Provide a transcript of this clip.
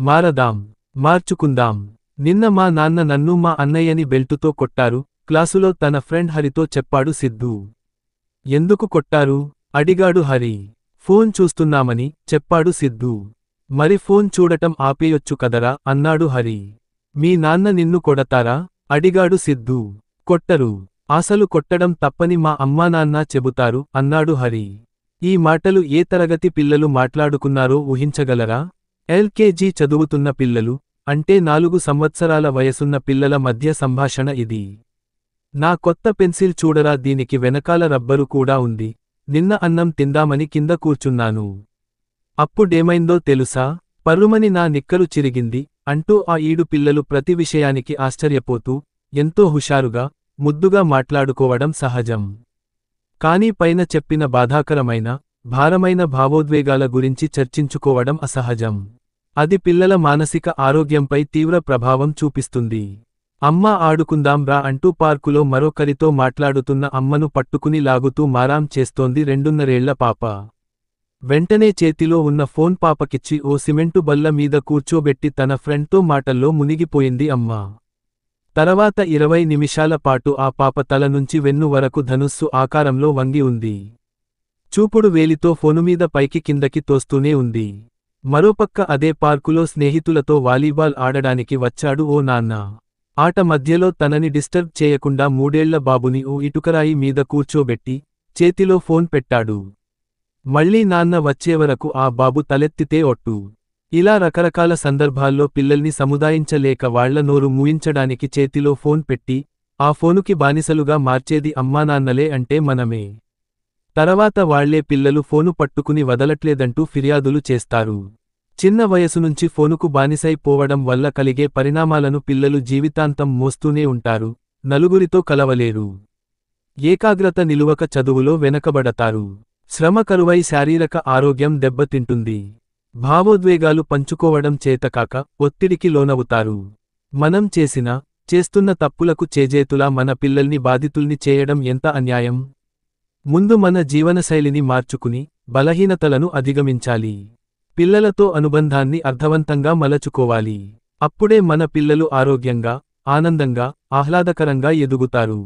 మారదాం. మార్చుకుందాం. నిన్న మా నాన్న నన్ను మా అన్నయ్యని బెల్టుతో కొట్టారు, క్లాసులో తన ఫ్రెండ్ హరితో చెప్పాడు సిద్ధూ. ఎందుకు కొట్టారు? అడిగాడు హరి. ఫోన్ చూస్తున్నామని చెప్పాడు సిద్ధూ. మరి ఫోన్ చూడటం ఆపేయొచ్చు కదరా అన్నాడు హరి. మీ నాన్న నిన్ను కొడతారా? అడిగాడు సిద్ధూ. కొట్టరు. అసలు కొట్టడం తప్పని మా అమ్మానాన్న చెబుతారు అన్నాడు హరి. ఈ మాటలు ఏ తరగతి పిల్లలు మాట్లాడుకున్నారో ఊహించగలరా? ఎల్కేజీ చదువుతున్న పిల్లలు, అంటే 4 సంవత్సరాల వయసున్న పిల్లల మధ్య సంభాషణ ఇది. నా కొత్త పెన్సిల్ చూడరా, దీనికి వెనకాల రబ్బరు కూడా ఉంది. నిన్న అన్నం తిందామని కింద కూర్చున్నాను. అప్పుడేమైందో తెలుసా? పర్రుమని నా నిక్కరు చిరిగింది అంటూ ఆ 7 పిల్లలు ప్రతి విషయానికి ఆశ్చర్యపోతూ, ఎంతో హుషారుగా, ముద్దుగా మాట్లాడుకోవడం సహజం. కానీ పైన చెప్పిన బాధాకరమైన, భారమైన భావోద్వేగాల గురించి చర్చించుకోవడం అసహజం. అది పిల్లల మానసిక ఆరోగ్యంపై తీవ్ర ప్రభావం చూపిస్తుంది. అమ్మా ఆడుకుందాం రా అంటూ పార్కులో మరొకరితో మాట్లాడుతున్న అమ్మను పట్టుకుని లాగుతూ మారాం చేస్తోంది 2.5 ఏళ్ల పాప. వెంటనే చేతిలో ఉన్న ఫోన్ పాపకిచ్చి ఓ సిమెంటు బల్ల మీద కూర్చోబెట్టి తన ఫ్రెండ్తో మాటల్లో మునిగిపోయింది అమ్మ. తర్వాత 20 నిమిషాల పాటు ఆ పాప తల నుంచి వెన్ను వరకు ధనుస్సు ఆకారంలో వంగి ఉంది. చూపుడు వేలితో ఫోనుమీద పైకి కిందకి తోస్తూనే ఉంది. మరోపక్క అదే పార్కులో స్నేహితులతో వాలీబాల్ ఆడడానికి వచ్చాడు ఓ నాన్న. ఆట మధ్యలో తనని డిస్టర్బ్ చేయకుండా 3 ఏళ్ల బాబుని ఓ ఇటుకరాయి మీద కూర్చోబెట్టి, చేతిలో ఫోన్ పెట్టాడు. మళ్ళీ నాన్న వచ్చేవరకు ఆ బాబు తలెత్తితే ఒట్టు. ఇలా రకరకాల సందర్భాల్లో పిల్లల్ని సముదాయించలేక వాళ్ల నోరు మూయించడానికి చేతిలో ఫోన్ పెట్టి, ఆ ఫోనుకి బానిసలుగా మార్చేది అమ్మానాన్నలే అంటే మనమే. తర్వాత వాళ్లే పిల్లలు ఫోను పట్టుకుని వదలట్లేదంటూ ఫిర్యాదులు చేస్తారు. చిన్న వయసు నుంచి ఫోనుకు బానిసై పోవడం వల్ల కలిగే పరిణామాలను పిల్లలు జీవితాంతం మోస్తూనే ఉంటారు. నలుగురితో కలవలేరు. ఏకాగ్రత నిలువక చదువులో వెనకబడతారు. శ్రమ కరువై శారీరక ఆరోగ్యం దెబ్బతింటుంది. భావోద్వేగాలు పంచుకోవడం చేతకాక ఒత్తిడికి లోనవుతారు. మనం చేస్తున్న తప్పులకు చేజేతులా మన పిల్లల్ని బాధితుల్ని చేయడం ఎంత అన్యాయం? ముందు మన జీవనశైలిని మార్చుకుని, బలహీనతలను అధిగమించాలి. పిల్లలతో అనుబంధాన్ని అర్థవంతంగా మలచుకోవాలి. అప్పుడే మన పిల్లలు ఆరోగ్యంగా, ఆనందంగా, ఆహ్లాదకరంగా ఎదుగుతారు.